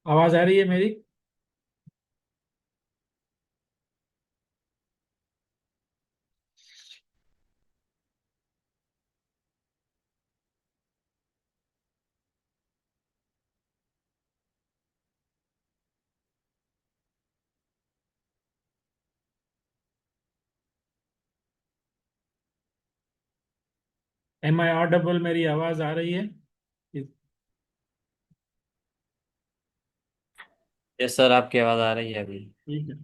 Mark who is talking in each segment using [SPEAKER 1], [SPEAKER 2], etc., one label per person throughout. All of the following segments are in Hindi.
[SPEAKER 1] आवाज आ रही है मेरी? Am I audible? मेरी आवाज आ रही है?
[SPEAKER 2] यस सर, आपकी आवाज़ आ रही है अभी।
[SPEAKER 1] ठीक है।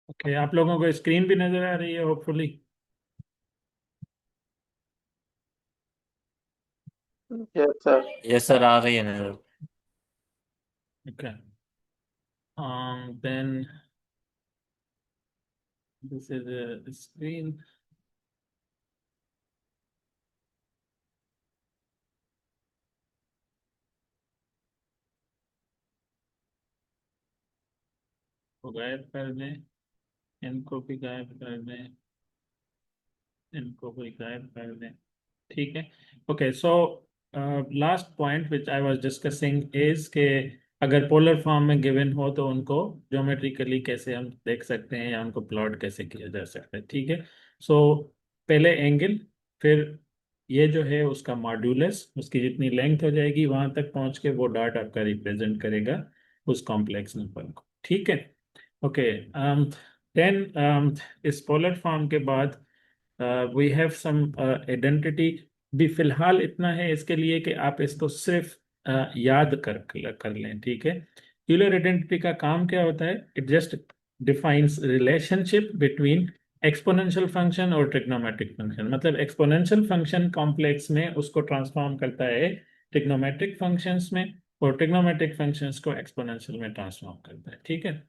[SPEAKER 1] ओके, आप लोगों को स्क्रीन भी नजर आ रही है hopefully?
[SPEAKER 2] Yes sir. Yes sir, आ रही है ना।
[SPEAKER 1] Okay. Then this is screen. को गायब कर दें, इनको भी गायब कर दें, इनको भी गायब कर दें। ठीक है। Okay, so last point which I was discussing is के अगर पोलर फॉर्म में गिवन हो तो उनको ज्योमेट्रिकली कैसे हम देख सकते हैं या उनको प्लॉट कैसे किया जा सकता है। ठीक है। सो पहले एंगल, फिर ये जो है उसका मॉड्यूलस, उसकी जितनी लेंथ हो जाएगी वहां तक पहुंच के वो डॉट आपका रिप्रेजेंट करेगा उस कॉम्प्लेक्स नंबर को। ठीक है। ओके। देन इस पोलर फॉर्म के बाद वी हैव सम आइडेंटिटी। भी फिलहाल इतना है इसके लिए कि आप इसको सिर्फ याद कर लें। ठीक है। यूलर आइडेंटिटी का काम क्या होता है? It just defines relationship between exponential function और ट्रिग्नोमेट्रिक फंक्शन। मतलब एक्सपोनेंशियल फंक्शन कॉम्प्लेक्स में उसको ट्रांसफॉर्म करता है ट्रिग्नोमेट्रिक फंक्शंस में, और ट्रिग्नोमेट्रिक फंक्शंस को एक्सपोनेंशियल में ट्रांसफॉर्म करता है। ठीक है।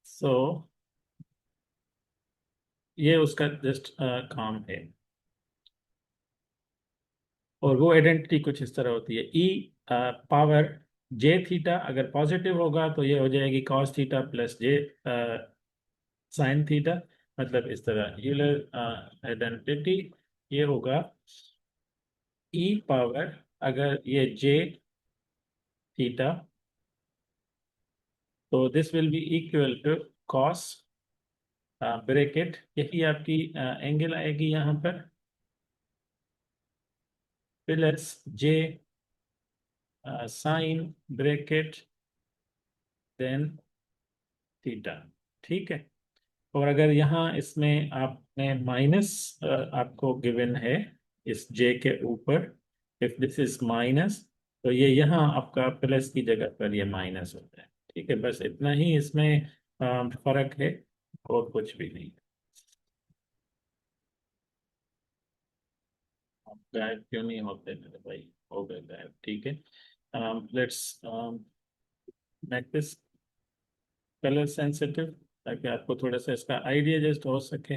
[SPEAKER 1] सो ये उसका जस्ट काम है। और वो आइडेंटिटी कुछ इस तरह होती है: ई पावर जे थीटा अगर पॉजिटिव होगा तो ये हो जाएगी cos theta plus j sine theta. मतलब इस तरह यूलर आइडेंटिटी ये होगा ई पावर, अगर ये जे थीटा, तो this will be equal to cos bracket, यही आपकी एंगल आएगी यहाँ पर, plus j sine bracket then theta. ठीक है। और अगर यहाँ इसमें आपने माइनस आपको गिवन है इस जे के ऊपर, इफ दिस इज माइनस, तो ये यहाँ आपका प्लस की जगह पर ये माइनस होता है। ठीक है, बस इतना ही इसमें फर्क है, और कुछ भी नहीं। आप गायब क्यों नहीं होते मेरे भाई? हो गए गायब। ठीक है। Let's make this colour sensitive, ताकि आपको थोड़ा सा इसका आइडिया जस्ट हो सके।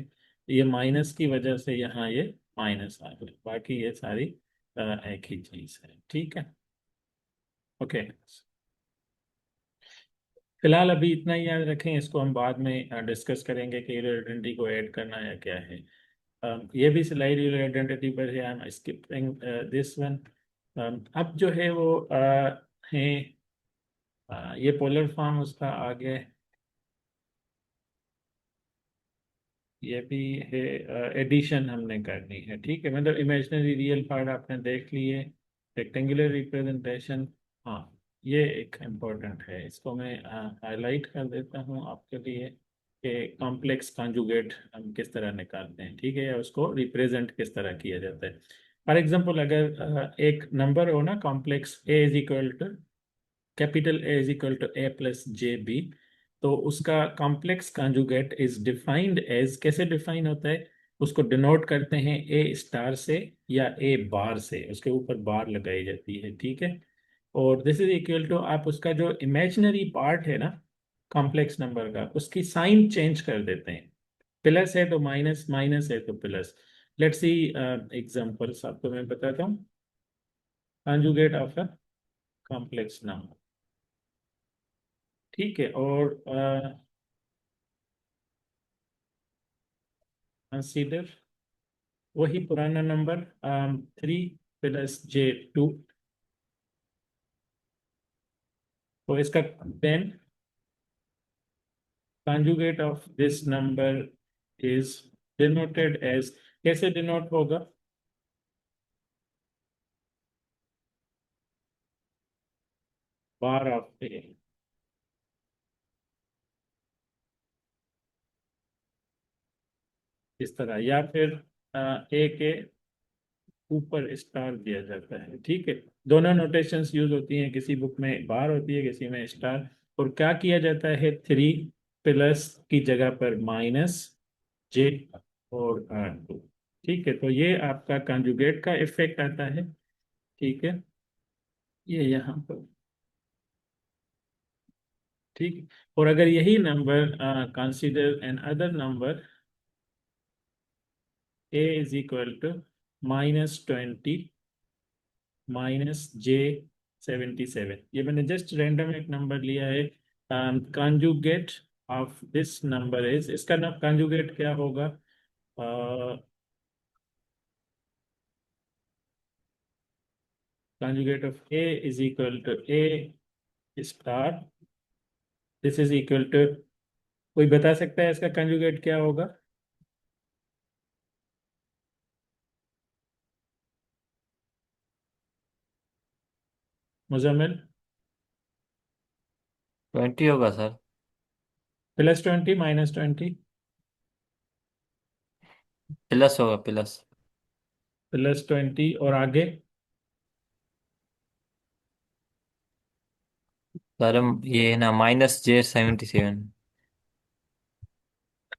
[SPEAKER 1] ये माइनस की वजह से यहाँ ये माइनस आ गया, बाकी ये सारी एक ही चीज है। ठीक है। ओके। फिलहाल अभी इतना ही याद रखें, इसको हम बाद में डिस्कस करेंगे कि आइडेंटिटी को ऐड करना है क्या है। ये भी स्लाइड आइडेंटिटी पर है, I am skipping this one. अब जो है वो है ये पोलर फॉर्म उसका आगे ये भी है। एडिशन हमने करनी है, ठीक है, मतलब इमेजिनरी रियल पार्ट आपने देख लिए, रेक्टेंगुलर रिप्रेजेंटेशन। हाँ, ये एक इम्पोर्टेंट है, इसको मैं हाईलाइट कर देता हूँ आपके लिए कि कॉम्प्लेक्स कॉन्जुगेट हम किस तरह निकालते हैं, ठीक है, या उसको रिप्रेजेंट किस तरह किया जाता है। फॉर एग्जांपल, अगर एक नंबर हो ना, complex a is equal to capital A is equal to a plus j b, तो उसका complex conjugate is defined as, कैसे डिफाइन होता है, उसको डिनोट करते हैं ए स्टार से या ए बार से, उसके ऊपर बार लगाई जाती है, ठीक है। और दिस इज इक्वल टू, आप उसका जो इमेजिनरी पार्ट है ना कॉम्प्लेक्स नंबर का, उसकी साइन चेंज कर देते हैं, प्लस है तो माइनस, माइनस है तो प्लस। लेट्स सी एग्जांपल्स आपको मैं बताता हूँ। Conjugate of a complex number, ठीक है, और कंसीडर वही पुराना नंबर 3 + J 2, तो इसका then conjugate of this number is denoted as, कैसे डिनोट होगा, बार ऑफ ए, इस तरह, या फिर ए के ऊपर स्टार दिया जाता है, ठीक है। दोनों नोटेशंस यूज होती हैं, किसी बुक में बार होती है, किसी में स्टार। और क्या किया जाता है, 3 प्लस की जगह पर माइनस जे और 2, ठीक है, तो ये आपका कंजुगेट का इफेक्ट आता है, ठीक है, ये यहाँ पर, ठीक है। और अगर यही number consider an other number a is equal to -20 -J 77, ये मैंने जस्ट रैंडम एक नंबर लिया है। Conjugate of this number is, इसका ना कंजुगेट क्या होगा, conjugate of a is equal to a star, this is equal to, कोई बता सकता है इसका कंजुगेट क्या होगा, मुजम्मिल?
[SPEAKER 2] 20 होगा सर।
[SPEAKER 1] +20 -20?
[SPEAKER 2] प्लस होगा प्लस।
[SPEAKER 1] +20 और आगे?
[SPEAKER 2] सर ये है ना -J 77।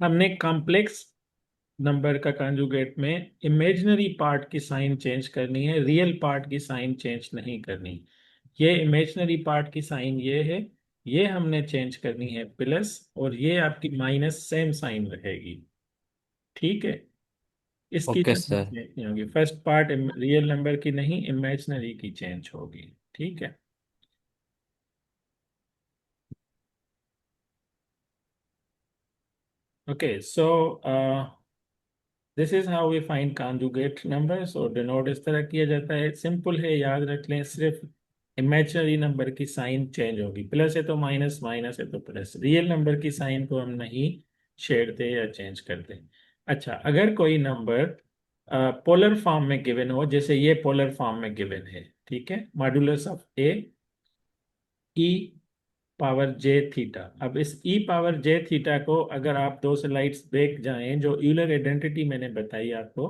[SPEAKER 1] हमने कॉम्प्लेक्स नंबर का कंजुगेट में इमेजिनरी पार्ट की साइन चेंज करनी है, रियल पार्ट की साइन चेंज नहीं करनी। ये इमेजिनरी पार्ट की साइन ये है, ये हमने चेंज करनी है प्लस, और ये आपकी माइनस सेम साइन रहेगी, ठीक है। इसकी
[SPEAKER 2] ओके
[SPEAKER 1] चेंज
[SPEAKER 2] सर।
[SPEAKER 1] नहीं होगी, फर्स्ट पार्ट रियल नंबर की नहीं, इमेजिनरी की चेंज होगी, ठीक है। Okay, so this is how we find conjugate numbers, और डिनोट इस तरह किया जाता है, सिंपल है, याद रख लें, सिर्फ इमेजिनरी नंबर की साइन चेंज होगी, प्लस है तो माइनस, माइनस है तो प्लस, रियल नंबर की साइन को हम नहीं छेड़ते या चेंज करते। अच्छा, अगर कोई नंबर पोलर फॉर्म में गिवन हो, जैसे ये पोलर फॉर्म में गिवन है, ठीक है, modulus of a e power J theta, अब इस ई पावर जे थीटा को अगर आप दो स्लाइड्स देख जाएं, जो यूलर आइडेंटिटी मैंने बताई आपको,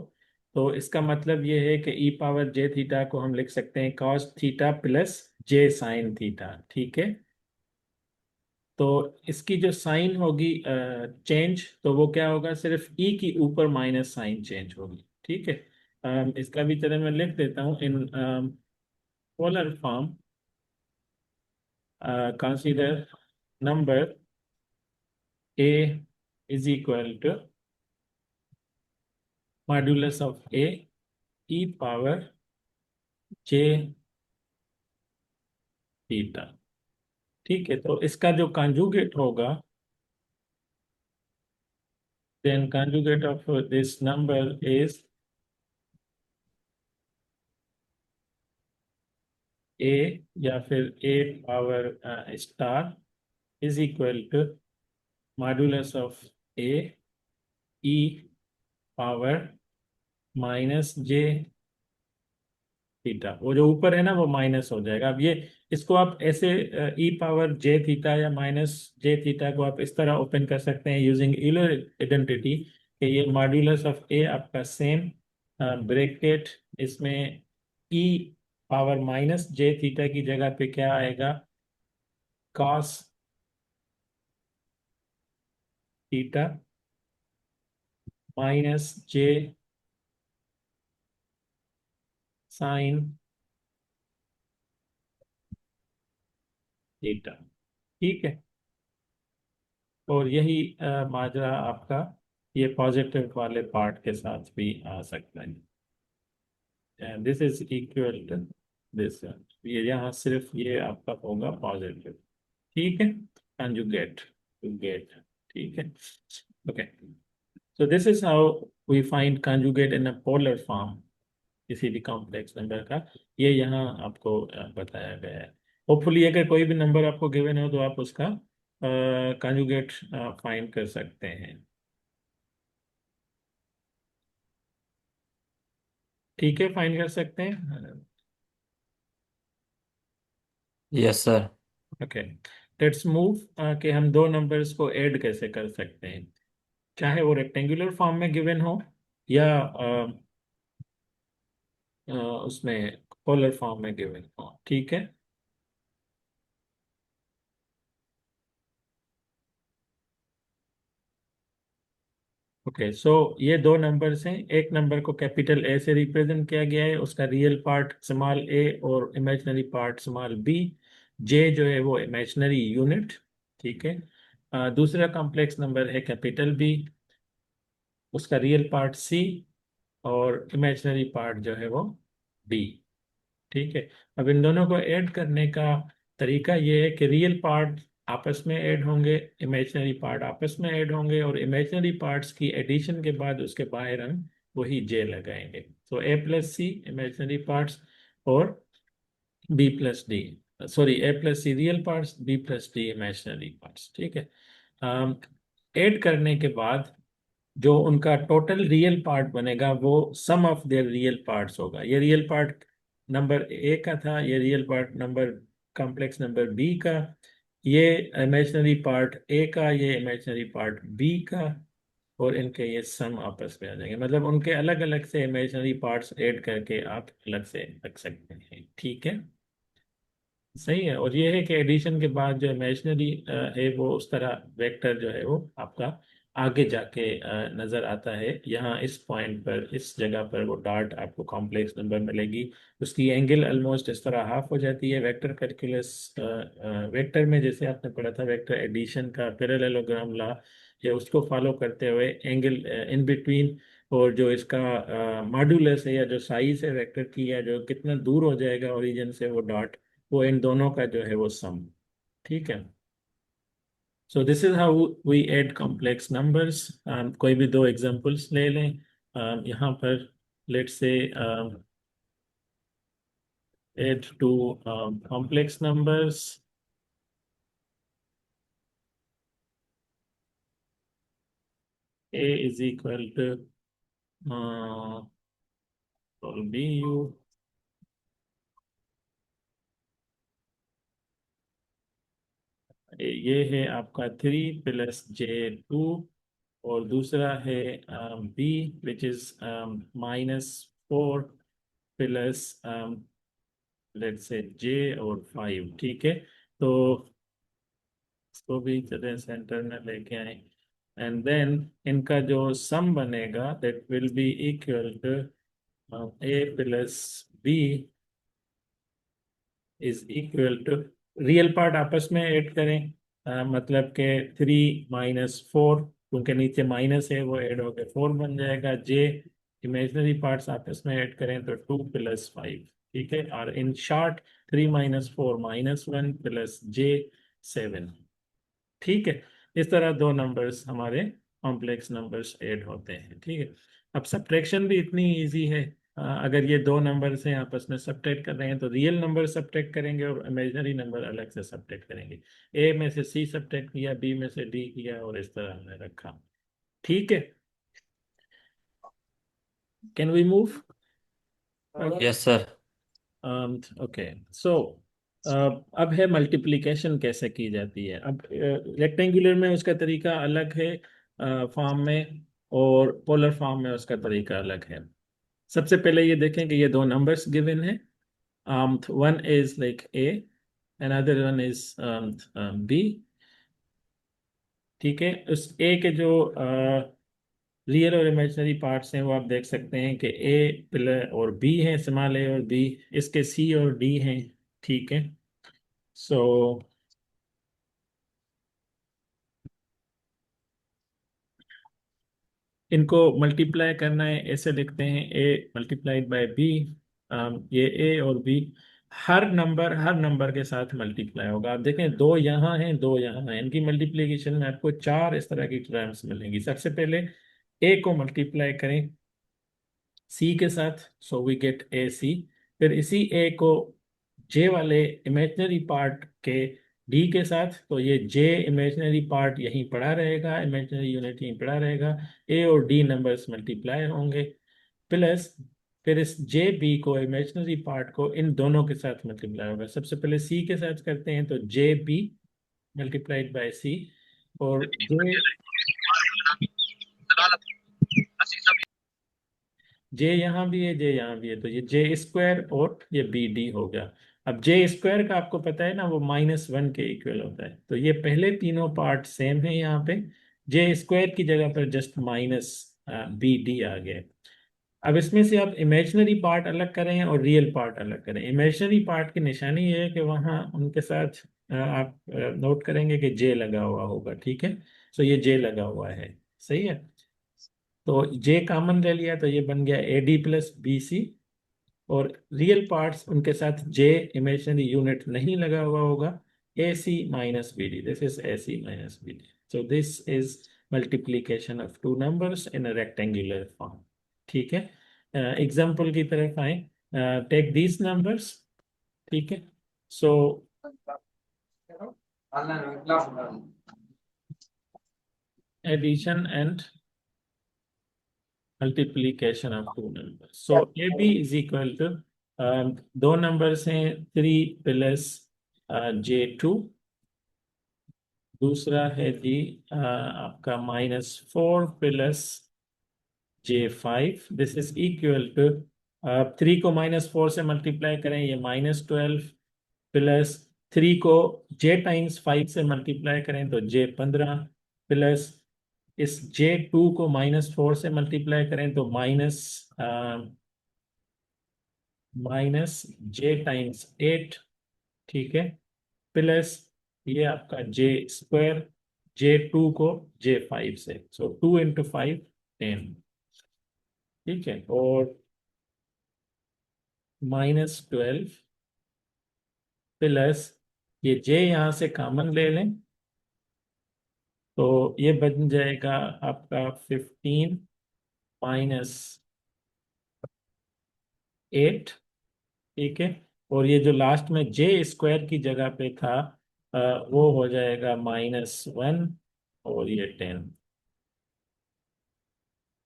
[SPEAKER 1] तो इसका मतलब ये है कि ई पावर जे थीटा को हम लिख सकते हैं cos theta plus j sine theta, ठीक है। तो इसकी जो साइन होगी चेंज, तो वो क्या होगा, सिर्फ ई की ऊपर माइनस साइन चेंज होगी, ठीक है। इसका भी तरह मैं लिख देता हूँ इन polar form, consider number a is equal to modulus of a e power j theta, ठीक है, तो इसका जो कंजुगेट होगा, then conjugate of this number is a या फिर a power star is equal to modulus of a e power minus j theta. वो जो ऊपर है ना वो माइनस हो जाएगा। अब ये इसको आप ऐसे ई पावर जे थीटा या माइनस जे थीटा को आप इस तरह ओपन कर सकते हैं यूजिंग यूलर आइडेंटिटी कि ये मॉड्यूलस ऑफ ए आपका सेम ब्रैकेट इसमें ई पावर माइनस जे थीटा की जगह पे क्या आएगा, कॉस थीटा माइनस जे साइन थीटा। ठीक है। और यही माजरा आपका ये पॉजिटिव वाले पार्ट के साथ भी आ सकता है। And this is equal to this. ये यहाँ सिर्फ ये आपका होगा पॉजिटिव। ठीक है, कंजुगेट टू गेट। ठीक है। Okay, so this is how we find conjugate in a polar form किसी भी कॉम्प्लेक्स नंबर का। ये यहाँ आपको बताया गया है। होपफुली अगर कोई भी नंबर आपको गिवन हो तो आप उसका कंजुगेट फाइंड कर सकते हैं। ठीक है, फाइंड कर सकते हैं।
[SPEAKER 2] Yes sir.
[SPEAKER 1] Okay, let's move कि हम दो नंबर्स को ऐड कैसे कर सकते हैं, चाहे वो रेक्टेंगुलर फॉर्म में गिवन हो या उसमें पोलर फॉर्म में गिवन हो। ठीक है। ओके, सो ये दो नंबर्स हैं। एक नंबर को कैपिटल ए से रिप्रेजेंट किया गया है, उसका रियल पार्ट स्मॉल ए और इमेजिनरी पार्ट स्मॉल बी। जे जो है वो इमेजिनरी यूनिट। ठीक है। दूसरा कॉम्प्लेक्स नंबर है कैपिटल बी, उसका रियल पार्ट सी और इमेजिनरी पार्ट जो है वो डी। ठीक है। अब इन दोनों को ऐड करने का तरीका ये है कि रियल पार्ट आपस में ऐड होंगे, इमेजिनरी पार्ट आपस में ऐड होंगे, और इमेजिनरी पार्ट्स की एडिशन के बाद उसके बाहर हम वही जे लगाएंगे। तो a plus c imaginary parts और b plus d, sorry a plus c real parts, b plus d imaginary parts. ठीक है। ऐड करने के बाद जो उनका टोटल रियल पार्ट बनेगा वो sum of their real parts होगा। ये रियल पार्ट नंबर ए का था, ये real part number complex number b का, ये इमेजिनरी पार्ट ए का, ये इमेजिनरी पार्ट बी का, और इनके ये सम आपस में आ जाएंगे। मतलब उनके अलग अलग से इमेजिनरी पार्ट्स ऐड करके आप अलग से रख सकते हैं। ठीक है, सही है। और ये है कि एडिशन के बाद जो इमेजिनरी है वो उस तरह वेक्टर जो है वो आपका आगे जाके नजर आता है। यहाँ इस पॉइंट पर, इस जगह पर वो डॉट आपको कॉम्प्लेक्स नंबर मिलेगी। उसकी एंगल ऑलमोस्ट इस तरह हाफ हो जाती है। वेक्टर कैलकुलस, वेक्टर में जैसे आपने पढ़ा था वेक्टर एडिशन का पैरेललोग्राम लॉ, ये उसको फॉलो करते हुए एंगल इन बिटवीन और जो इसका मॉड्यूलस है या जो साइज है वेक्टर की या जो कितना दूर हो जाएगा ओरिजिन से वो डॉट, वो इन दोनों का जो है वो सम। ठीक है। So this is how we add complex numbers. कोई भी दो एग्जांपल्स ले लें। यहाँ पर let's say add two complex numbers. a is equal to be you, ये है आपका 3 + j2, और दूसरा है b which is -4 plus let's say j और 5। ठीक है। तो इसको भी चले सेंटर में लेके आए, एंड देन इनका जो सम बनेगा that will be equal to a plus b is equal to, real part आपस में ऐड करें, मतलब के 3 - 4, क्योंकि नीचे माइनस है वो ऐड होकर 4 बन जाएगा। जे इमेजिनरी पार्ट्स आपस में ऐड करें तो 2 + 5। ठीक है। और इन शॉर्ट 3 - 4 -1 प्लस J7। ठीक है। इस तरह दो नंबर्स हमारे कॉम्प्लेक्स नंबर्स ऐड होते हैं। ठीक है। अब सब्ट्रैक्शन भी इतनी इजी है। अगर ये दो नंबर से आपस में सब्ट्रैक्ट कर रहे हैं तो रियल नंबर सब्ट्रैक्ट करेंगे और इमेजिनरी नंबर अलग से सब्ट्रैक्ट करेंगे। ए में से सी सब्ट्रैक्ट किया, बी में से डी किया, और इस तरह हमने रखा। ठीक है, can we move?
[SPEAKER 2] Yes sir.
[SPEAKER 1] Okay, so अब है मल्टीप्लिकेशन कैसे की जाती है। अब रेक्टेंगुलर में उसका तरीका अलग है, फॉर्म में, और पोलर फॉर्म में उसका तरीका अलग है। सबसे पहले ये देखें कि ये दो नंबर्स गिवन है। one is like A, another one is B। ठीक है, उस A के जो रियल और इमेजिनरी पार्ट्स हैं वो आप देख सकते हैं कि A प्लस और B है, स्मॉल A और B। इसके C और D हैं। ठीक है, सो इनको मल्टीप्लाई करना है, ऐसे लिखते हैं A मल्टीप्लाइड बाय B। ये A और B हर नंबर के साथ मल्टीप्लाई होगा। आप देखें, दो यहाँ हैं, दो यहाँ हैं, इनकी मल्टीप्लिकेशन में आपको चार इस तरह की टर्म्स मिलेंगी। सबसे पहले A को मल्टीप्लाई करें C के साथ, सो वी गेट AC। फिर इसी A को J वाले इमेजिनरी पार्ट के D के साथ, तो ये J इमेजिनरी पार्ट यहीं पड़ा रहेगा, इमेजिनरी यूनिट यहीं पड़ा रहेगा। A और D नंबर्स मल्टीप्लाई होंगे, प्लस फिर इस JB को इमेजिनरी पार्ट को इन दोनों के साथ मल्टीप्लाई होगा। सबसे पहले C के साथ करते हैं, तो JB मल्टीप्लाइड बाय C, और जे यहाँ भी है, जे यहाँ भी है, तो ये जे स्क्वायर और ये बी डी हो गया। अब जे स्क्वायर का आपको पता है ना, वो -1 के इक्वल होता है, तो ये पहले तीनों पार्ट सेम है यहाँ पे। जे स्क्वायर की जगह पर जस्ट माइनस बी डी आ गया। अब इसमें से आप इमेजिनरी पार्ट अलग करें और रियल पार्ट अलग करें। इमेजिनरी पार्ट की निशानी ये है कि वहाँ उनके साथ आप नोट करेंगे कि जे लगा हुआ होगा। ठीक है, सो ये जे लगा हुआ है, सही है। तो जे कॉमन ले लिया, तो ये बन गया a d plus b c. और रियल पार्ट्स उनके साथ जे इमेजिनरी यूनिट नहीं लगा हुआ होगा, a c minus b d, this is a c minus b d. So this is multiplication of two numbers in a rectangular form. ठीक है, एग्जाम्पल की तरफ आए, टेक दीज नंबर्स। ठीक है, so addition and multiplication of two numbers. So AB is equal to दो नंबर्स हैं, 3 प्लस J2। दूसरा है जी आपका -4 plus J5। This is equal to 3 को -4 से मल्टीप्लाई करें, ये -12, प्लस 3 को J टाइम्स 5 से मल्टीप्लाई करें तो J15, प्लस इस J2 को -4 से मल्टीप्लाई करें तो -J टाइम्स 8। ठीक है, प्लस ये आपका J स्क्वायर, J2 को J5 से, सो 2 × 5 10। ठीक है, और -12 प्लस ये J यहाँ से कॉमन ले लें, तो ये बन जाएगा आपका 15 -8। ठीक है, और ये जो लास्ट में जे स्क्वायर की जगह पे था, अ, वो हो जाएगा -1, और ये 10।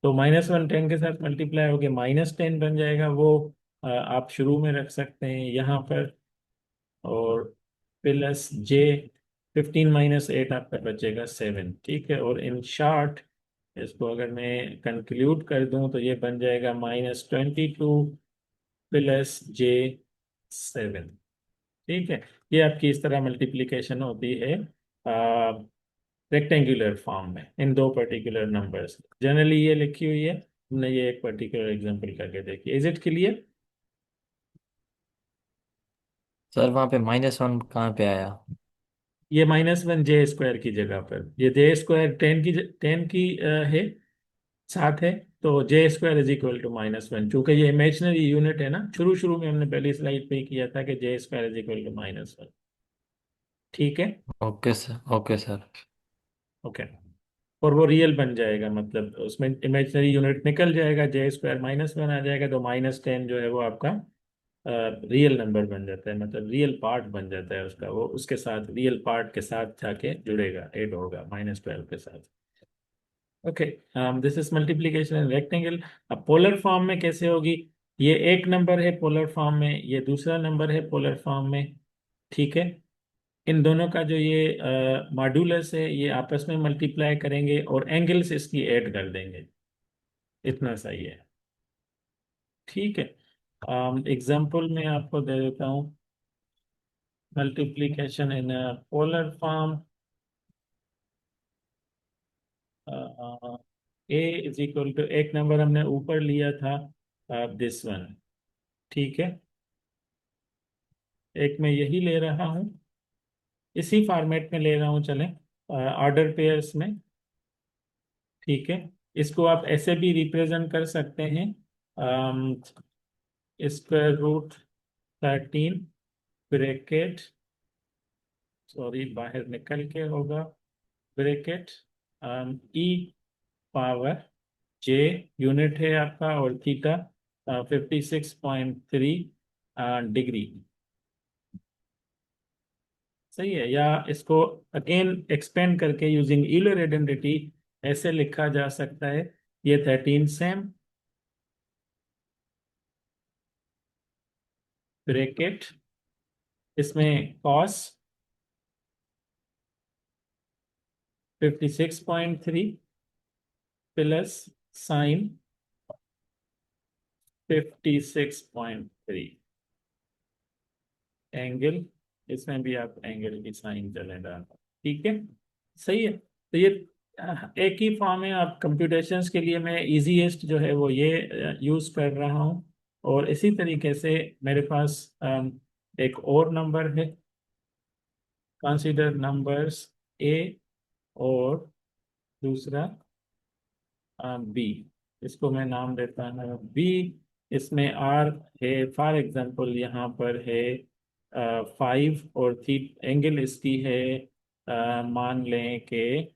[SPEAKER 1] तो -1 10 के साथ मल्टीप्लाई हो गया, -10 बन जाएगा। वो आप शुरू में रख सकते हैं यहाँ पर, और प्लस J15 - 8 आपका बचेगा 7। ठीक है, और इन शॉर्ट इसको अगर मैं कंक्लूड कर दूं तो ये बन जाएगा -22 प्लस J7। ठीक है, ये आपकी इस तरह मल्टीप्लिकेशन होती है रेक्टेंगुलर फॉर्म में इन दो पर्टिकुलर नंबर्स। जनरली ये लिखी हुई है, हमने ये एक पर्टिकुलर एग्जांपल करके देखी। Is it clear?
[SPEAKER 2] सर वहाँ पे -1 कहाँ पे आया?
[SPEAKER 1] ये -1 जे स्क्वायर की जगह पर, ये जे स्क्वायर 10 की है, साथ है, तो j square is equal to -1। चूंकि ये इमेजिनरी यूनिट है ना, शुरू शुरू में हमने पहली स्लाइड पे ही किया था कि j square is equal to -1। ठीक है,
[SPEAKER 2] okay sir, okay sir.
[SPEAKER 1] Okay. और वो रियल बन जाएगा, मतलब उसमें इमेजिनरी यूनिट निकल जाएगा, J² -1 आ जाएगा, तो -10 जो है वो आपका रियल नंबर बन जाता है, मतलब रियल पार्ट बन जाता है उसका, वो उसके साथ रियल पार्ट के साथ जाके जुड़ेगा, ऐड होगा -12 के साथ। Okay, this is multiplication in rectangle. अब पोलर फॉर्म में कैसे होगी? ये एक नंबर है पोलर फॉर्म में, ये दूसरा नंबर है पोलर फॉर्म में, ठीक है। इन दोनों का जो ये मॉड्यूलस है, ये आपस में मल्टीप्लाई करेंगे और एंगल्स इसकी ऐड कर देंगे, इतना सही है, ठीक है। एग्जाम्पल में आपको दे देता हूँ, multiplication in polar form, a is equal to, एक नंबर हमने ऊपर लिया था, दिस वन, ठीक है। एक मैं यही ले रहा हूँ, इसी फॉर्मेट में ले रहा हूँ, चलें ऑर्डर पेयर्स में, ठीक है। इसको आप ऐसे भी रिप्रेजेंट कर सकते हैं, √13 ब्रैकेट, सॉरी बाहर निकल के होगा, ब्रैकेट ई पावर जे, यूनिट है आपका, और थीटा 56.3 डिग्री, सही है। या इसको अगेन एक्सपेंड करके यूजिंग यूलर आइडेंटिटी ऐसे लिखा जा सकता है, ये 13 सेम ब्रैकेट, इसमें कॉस 56.3 प्लस साइन 56.3 एंगल, इसमें भी आप एंगल की साइन चले डाल, ठीक है, सही है। तो ये एक ही फॉर्म है, आप कंप्यूटेशंस के लिए मैं इजीएस्ट जो है वो ये यूज कर रहा हूँ। और इसी तरीके से मेरे पास एक और नंबर है, कंसीडर नंबर्स ए, और दूसरा बी, इसको मैं नाम देता हूँ बी। इसमें आर है, फॉर एग्जांपल यहाँ पर है 5, और थी एंगल इसकी है, मान लें कि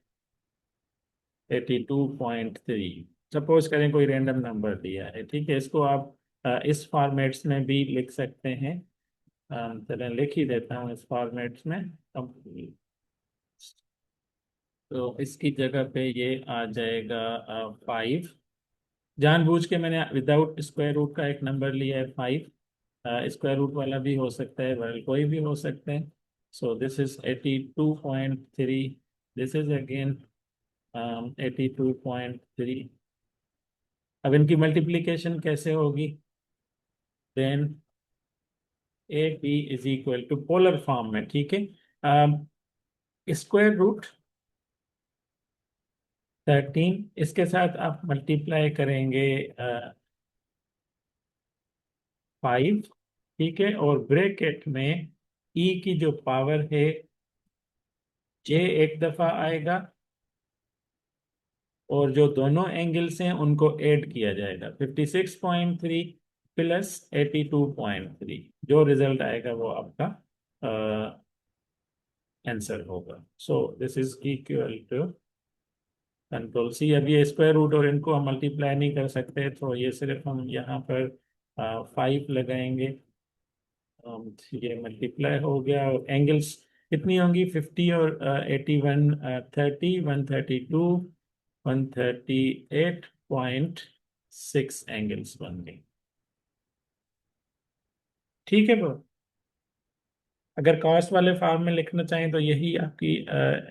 [SPEAKER 1] 82.3, सपोज करें कोई रैंडम नंबर दिया है, ठीक है। इसको आप इस फॉर्मेट्स में भी लिख सकते हैं, चलें लिख ही देता हूँ इस फॉर्मेट्स में। अब तो इसकी जगह पे ये आ जाएगा 5, जानबूझ के मैंने विदाउट स्क्वायर रूट का एक नंबर लिया है 5, स्क्वायर रूट वाला भी हो सकता है, वर्ल कोई भी हो सकते हैं। So this is 82.3, this is again 82.3। अब इनकी मल्टीप्लिकेशन कैसे होगी? Then a b is equal to, polar form में, ठीक है, √13, इसके साथ आप मल्टीप्लाई करेंगे 5, ठीक है, और ब्रैकेट में ई की जो पावर है, जे एक दफा आएगा, और जो दोनों एंगल्स हैं उनको ऐड किया जाएगा, 56.3 प्लस 82.3, जो रिजल्ट आएगा वो आपका आंसर होगा। So this is equal to control C. अब ये स्क्वायर रूट और इनको हम मल्टीप्लाई नहीं कर सकते, तो ये सिर्फ हम यहाँ पर 5 लगाएंगे, ये मल्टीप्लाई हो गया, और एंगल्स कितनी होंगी? 50 और 81, 138.6 एंगल्स बन गए, ठीक है। वो अगर कॉस्ट वाले फॉर्म में लिखना चाहें तो यही आपकी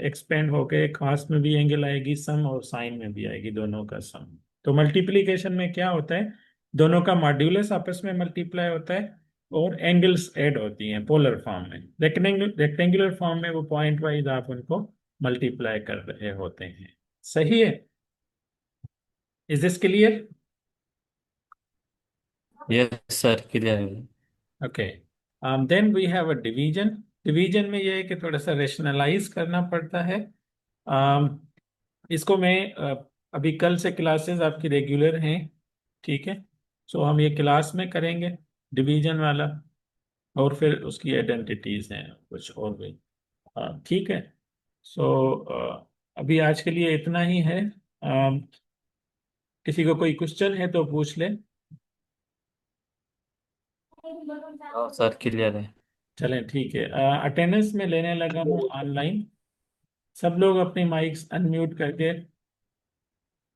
[SPEAKER 1] एक्सपेंड होके कॉस्ट में भी एंगल आएगी सम, और साइन में भी आएगी, दोनों का सम। तो मल्टीप्लिकेशन में क्या होता है, दोनों का मॉड्यूलस आपस में मल्टीप्लाई होता है, और एंगल्स ऐड होती हैं पोलर फॉर्म में। रेक्टेंगुलर फॉर्म में वो पॉइंट वाइज आप उनको मल्टीप्लाई कर रहे होते हैं, सही है। Is this clear?
[SPEAKER 2] Yes sir, clear है।
[SPEAKER 1] Okay, then we have a division. Division में ये है कि थोड़ा सा रेशनलाइज करना पड़ता है। इसको मैं अभी कल से क्लासेस आपकी रेगुलर हैं, ठीक है। सो हम ये क्लास में करेंगे डिवीजन वाला, और फिर उसकी आइडेंटिटीज हैं कुछ और भी, ठीक है। सो अभी आज के लिए इतना ही है। किसी को कोई क्वेश्चन है तो पूछ ले।
[SPEAKER 2] सर क्लियर है।
[SPEAKER 1] चलें ठीक है। अटेंडेंस में लेने लगा हूँ ऑनलाइन। सब लोग अपनी माइक्स अनम्यूट करके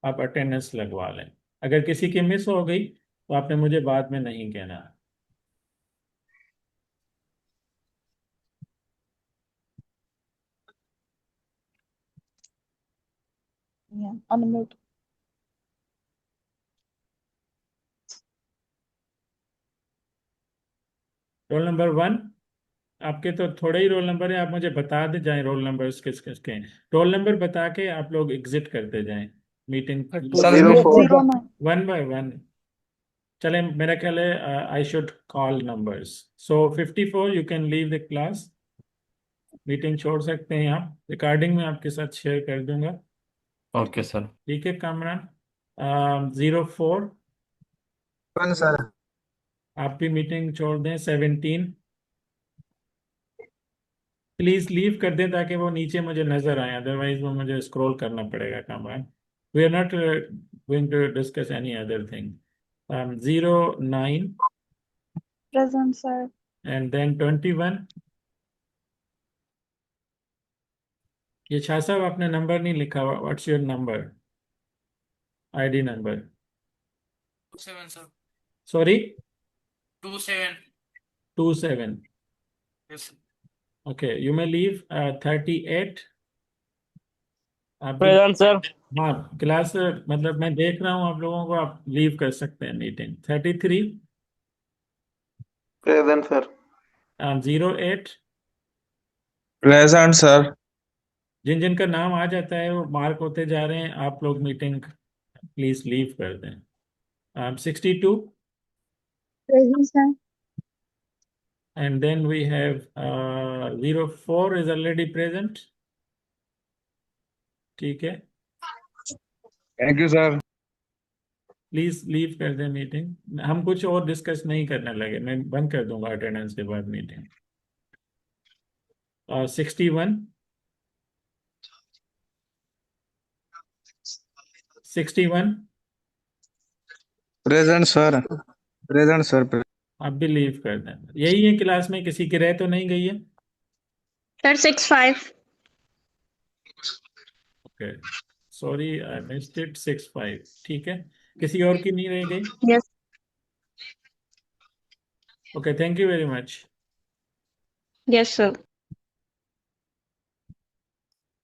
[SPEAKER 1] आप अटेंडेंस लगवा लें। अगर किसी की मिस हो गई तो आपने मुझे बाद में नहीं कहना।
[SPEAKER 3] Yeah, unmute.
[SPEAKER 1] Roll number 1। आपके तो थोड़े ही रोल नंबर है, आप मुझे बता दे जाएं रोल नंबर किस किसके हैं। रोल नंबर बता के आप लोग एग्जिट करते जाएं मीटिंग।
[SPEAKER 4] सर
[SPEAKER 3] 09.
[SPEAKER 1] 1 बाय 1। चले, मेरा ख्याल है I should call numbers. So 54 you can leave the class. Meeting छोड़ सकते हैं आप। रिकॉर्डिंग में आपके साथ शेयर कर दूंगा।
[SPEAKER 2] Okay sir.
[SPEAKER 1] ठीक है कामरान। 04
[SPEAKER 4] one sir.
[SPEAKER 1] आप भी मीटिंग छोड़ दें। 17 प्लीज लीव कर दें ताकि वो नीचे मुझे नजर आए, अदरवाइज वो मुझे स्क्रॉल करना पड़ेगा Kamran. We are not going to discuss any other thing. 09
[SPEAKER 3] Present, sir.
[SPEAKER 1] And then 21। ये शाह साहब आपने नंबर नहीं लिखा हुआ, what's your number, ID number?
[SPEAKER 5] 27 sir.
[SPEAKER 1] Sorry,
[SPEAKER 5] 27.
[SPEAKER 1] 27।
[SPEAKER 5] Yes sir.
[SPEAKER 1] Okay, you may leave. 38 आप भी।
[SPEAKER 6] Present sir.
[SPEAKER 1] हाँ क्लास, मतलब मैं देख रहा हूँ आप लोगों को, आप लीव कर सकते हैं meeting. 33।
[SPEAKER 4] Present sir.
[SPEAKER 1] 08
[SPEAKER 4] present sir.
[SPEAKER 1] जिन जिन का नाम आ जाता है वो मार्क होते जा रहे हैं, आप लोग मीटिंग प्लीज लीव कर दें। 62
[SPEAKER 3] Present, sir.
[SPEAKER 1] and then we have 04 is already present। ठीक है,
[SPEAKER 4] thank you sir.
[SPEAKER 1] Please leave कर दें मीटिंग। हम कुछ और डिस्कस नहीं करने लगे, मैं बंद कर दूंगा अटेंडेंस के बाद meeting. 61 61
[SPEAKER 4] present sir. Present sir.
[SPEAKER 1] आप भी लीव कर दें। यही है क्लास में, किसी की रह तो नहीं गई है?
[SPEAKER 7] Sir, 6'5".
[SPEAKER 1] Okay, sorry I missed it. 65 ठीक है। किसी और की नहीं रह गई?
[SPEAKER 7] Yes.
[SPEAKER 1] Okay, thank you very much.
[SPEAKER 7] Yes, sir.